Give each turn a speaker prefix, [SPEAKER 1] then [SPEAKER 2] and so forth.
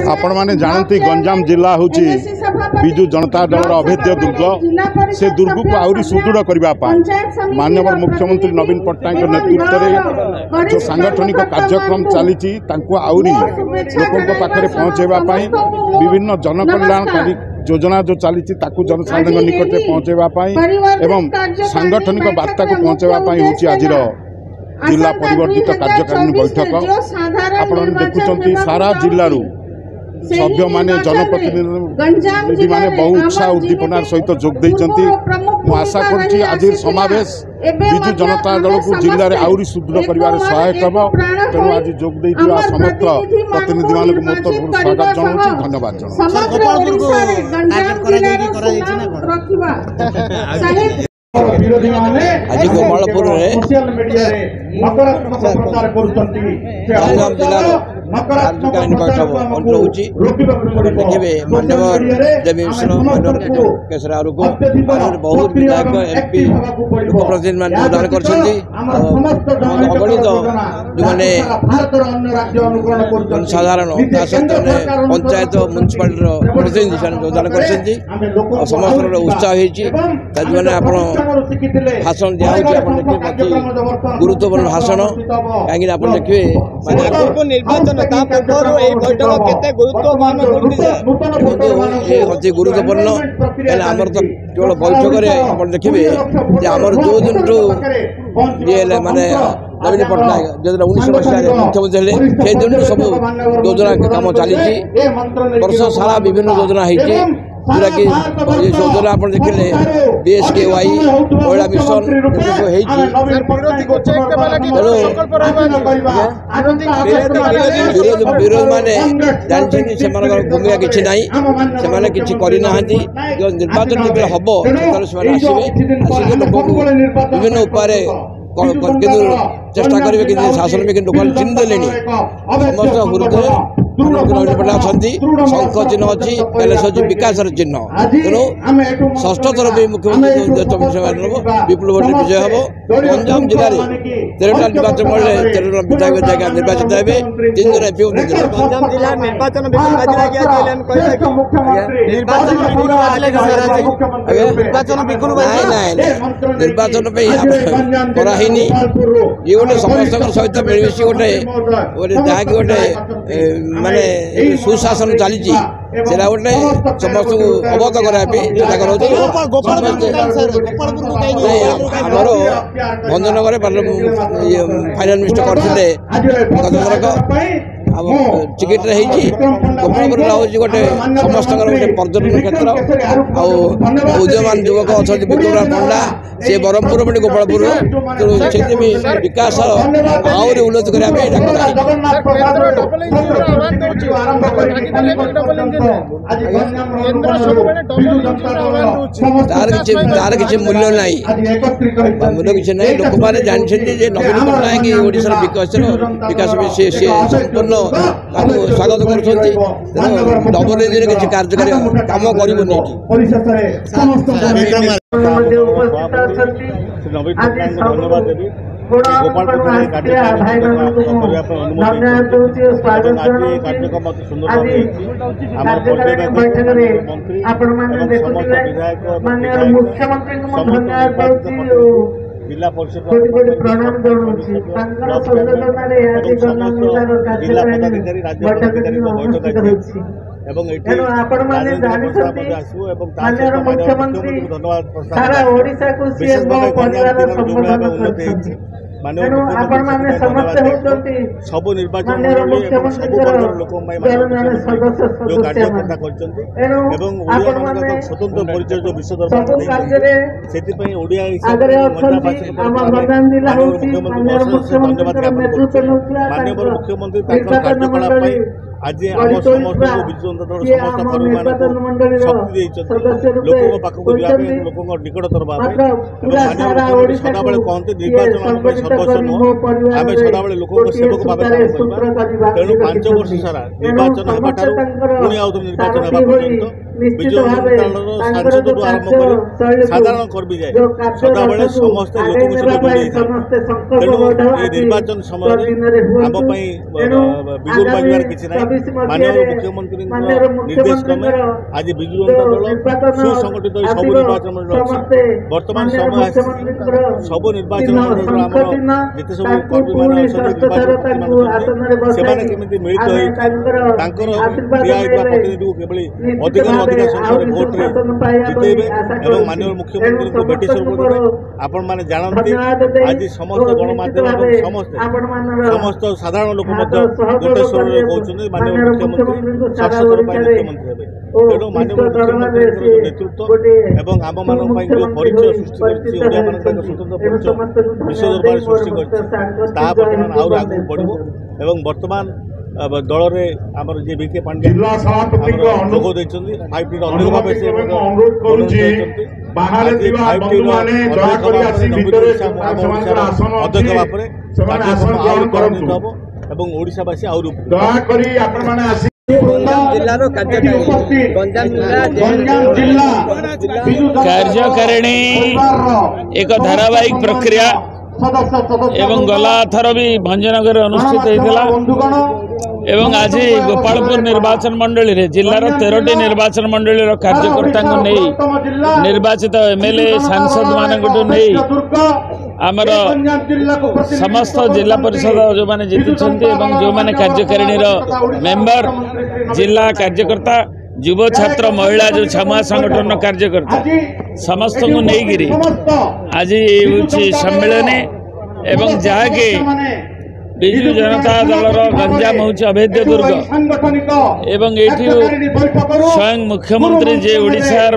[SPEAKER 1] आपण मैंने जानती गंजाम जिला हूँ विजु जनता दल अभेद्य दुर्ग से दुर्ग को आहरी सुदृढ़ करने माननीय मुख्यमंत्री नवीन पट्टनायक नेतृत्व में जो सांगठनिक कार्यक्रम चली आहरी लोकों पाखे पहुँचवाई विभिन्न जनकल्याणकारी योजना जो चली जनसाधारण निकट में पहुँचवाई एवं सांगठनिक वार्ता को पहुँचवाई हूँ आज जिला परिवर्तित कार्यकारिणी बैठक आपण देखुं सारा जिलू सभ्य माने जनप्रतिनिधि माने बहु उत्साह उद्दीपनार सहित जोग देइचंती। आशा करुँची आज समावेश विजु जनता दल को जिले में आहरी सुदृढ़ कर सहायक हम तेणु आज जोग देइथिबा समस्त प्रतिनिधि मानक मोर तरफ स्वागत जनाऊँ धन्यवाद जनाऊँ।
[SPEAKER 2] आज गोपालपुर देखिए मान्यवर देवी केशरा को बहुत विधायक एमपी लोकप्रतिनिधि मान योगदान करगणित जो साधारण पंचायत म्युनिसिपालिटी प्रतिनिधि योगदान कर समस्त उत्साह होने भाषण दिखाई गुरुत्वपूर्ण भाषण कहीं आप देखिए अति गुरुत्वपूर्ण आमर तो केवल बैठक देखिए आमर जो दिन ये माने नवीन पट्टनायक जो 19 मुख्यमंत्री से दिन सब योजना कम चली वर्ष सारा विभिन्न योजना जोटा कि योजना आप देखिए BSKY महिला मिशन विरोध माने जानते भूमिका किसी ना से किसी करना निर्वाचन जो हम आसवे लोक विभिन्न उपाय चेष्टा करेंगे कि शासन में लोक चिन्ह देले समस्त हृदय शंख चिन्ह अच्छी एलएस विकास चिन्ह तेणु षष्ठ थर भी मुख्यमंत्री विपुल भट्ट विजय हम गंजाम जिले में 13टा निर्वाचन मंडल 13 विधायक जगह निर्वाचित हे 3 दिन एमपी
[SPEAKER 3] गंजाम जिला निर्वाचन
[SPEAKER 2] निर्वाचन कराही ये गोटे समस्त सहित मिलमिश गोटे जहाँकि गोटे माने सुशासन चली गोटे समस्त को अवगत कराया चेष्टा कर भंजनगर फाइनाल मिनिस्टर करते टिकेट गोपालपुर हूँ गोटे समस्त गोटे पर्यटन क्षेत्र उदयमान युवक अच्छा विक्रम पंडा सी ब्रह्मपुर में गोपालपुर तेणु से विकास आहरी उन्नति करने तार किसी मूल्य ना मूल्य किसी ना लोक मैंने जानते नवीन पट्टनायक ओडिशा विकास में सी संपूर्ण स्वागत कर डबल इंजिन किसी कार्यकारी कम
[SPEAKER 3] जिला परिषद प्रणाम जनाऊँ मुख्यमंत्री सारा ओडिशा को सब निर्वाचन जो कार्यकर्ता स्वतंत्र परिचय जो विषय माननीय मुख्यमंत्री कार्यकलाप आज आम समस्त विजु जनता दल समस्त कर्मी शक्ति लोकों पाखक लोकों निकटतर सदाबले कहते निर्वाचन सर्वस्व नुह आम सदाबले लोक सेवक भाव काम तेणु 5 वर्ष सारा निर्वाचन होगा पुणी आउ निर्वाचन होगा पर्यंत ବିଜୁ ଜନତା ଦଳର ସାଂସଦରୁ ଆରମ୍ଭ କରି ସାଧାରଣ କର୍ମୀ ଯାଏ ସଦାବେଳେ ସମସ୍ତେ ଲୋକଙ୍କ ସହିତ ଯୋଡ଼ି ହୋଇଥାନ୍ତି। ତେଣୁ ଏ ନିର୍ବାଚନ ସମୟରେ ଆମ ପାଇଁ ବିଗୁଲ ବାଜିବାର କିଛି ନାହିଁ। ମାନନୀୟ ମୁଖ୍ୟମନ୍ତ୍ରୀଙ୍କ ନିର୍ଦ୍ଦେଶ କ୍ରମେ ଆଜି ବିଜୁ ଜନତା ଦଳ ସୁସଂଗଠିତ ହୋଇ ସବୁ ନିର୍ବାଚନ ମଣ୍ଡଳୀ ଅଛି। ବର୍ତ୍ତମାନ ସମୟ ଆସିଛି ସବୁ ନିର୍ବାଚନ ମଣ୍ଡଳୀର ଆମର ଯେତେ ସବୁ କର୍ମୀମାନେ ଅଛନ୍ତି ନିର୍ବାଚନ ସେମାନେ କେମିତି ମିଳିତ ହୋଇ ତାଙ୍କର ଠିଆ ହୋଇଥିବା ପ୍ରତିନିଧିକୁ କିଭଳି ଅଧିକରୁ ଅଧିକ ସଂଖ୍ୟାରେ ଭୋଟରେ ଜିତେଇବେ ଏବଂ ମାନନୀୟ ମୁଖ୍ୟମନ୍ତ୍ରୀଙ୍କୁ ଭେଟି ସ୍ୱରୂପ ଦେବେ। ଆପଣମାନେ ଜାଣନ୍ତି ଆଜି ସମସ୍ତ ଗଣମାଧ୍ୟମ ଏବଂ ସମସ୍ତ ସାଧାରଣ ଲୋକ ମଧ୍ୟ ଗୋଟେ ସ୍ୱରରେ କହୁଛନ୍ତି ମାନନୀୟ ମୁଖ୍ୟମନ୍ତ୍ରୀ ଷଷ୍ଠଥର ପାଇଁ ମୁଖ୍ୟମନ୍ତ୍ରୀ ହେବେ। ତେଣୁ ମାନନୀୟ ମୁଖ୍ୟମନ୍ତ୍ରୀଙ୍କର ଯେଉଁ ନେତୃତ୍ୱ ଏବଂ ଆମମାନଙ୍କ ପାଇଁ ଯେଉଁ ପରିଚୟ ସୃଷ୍ଟି କରିଛି ଓଡ଼ିଆମାନଙ୍କ ଏକ ସ୍ୱତନ୍ତ୍ର ପରିଚୟ ବିଶ୍ୱ ଦରବାରରେ ସୃଷ୍ଟି କରିଛି ତାହା ବର୍ତ୍ତମାନ ଆହୁରି ଆଗକୁ ବଢ଼ିବ। ଏବଂ ବର୍ତ୍ତମାନ ଦଳରେ ଆମର ଯିଏ ବିକେ ପାଣ୍ଡ୍ୟା ଯୋଗ ଦେଇଛନ୍ତି 5Tର ଅଧ୍ୟକ୍ଷ ଭାବେ ସେ ଅଧ୍ୟକ୍ଷ ଭାବରେ କାର୍ଯ୍ୟକ୍ରମ ଆହୁରି ତ୍ୱରାନ୍ୱିତ ହେବ ଏବଂ ଓଡ଼ିଶାବାସୀ ଆହୁରି
[SPEAKER 4] କାର୍ଯ୍ୟକାରିଣୀ ଏକ ଧାରାବାହିକ ପ୍ରକ୍ରିୟା ଏବଂ ଗଲା ଥର ବି ଭଞ୍ଜନଗରରେ ଅନୁଷ୍ଠିତ ହୋଇଥିଲା ଏବଂ ଆଜି ଗୋପାଳପୁର ନିର୍ବାଚନ ମଣ୍ଡଳୀରେ ଜିଲ୍ଲାର 13ଟି ନିର୍ବାଚନ ମଣ୍ଡଳୀର କାର୍ଯ୍ୟକର୍ତ୍ତାଙ୍କୁ ନେଇ ନିର୍ବାଚିତ MLA ସାଂସଦମାନଙ୍କୁ ନେଇ ଆମର ସମସ୍ତ ଜିଲ୍ଲା ପରିଷଦ ଯେଉଁମାନେ ଜିତିଛନ୍ତି ଏବଂ ଯେଉଁମାନେ କାର୍ଯ୍ୟକାରିଣୀର ମେମ୍ବର ଜିଲ୍ଲା କାର୍ଯ୍ୟକର୍ତ୍ତା ଯୁବ ଛାତ୍ର ମହିଳା ଯେଉଁ ଛାମୁଆ ସଂଗଠନର କାର୍ଯ୍ୟକର୍ତ୍ତା ସମସ୍ତଙ୍କୁ ନେଇକିରି ଆଜି ହେଉଛି ସମ୍ମିଳନୀ ଏବଂ ଯାହାକି ବିଜୁ ଜନତା ଦଳର ଗଞ୍ଜାମ ହେଉଛି ଅଭେଦ୍ୟ ଦୁର୍ଗ ଏବଂ ଏଇଠି ସ୍ୱୟଂ ମୁଖ୍ୟମନ୍ତ୍ରୀ ଯେ ଓଡ଼ିଶାର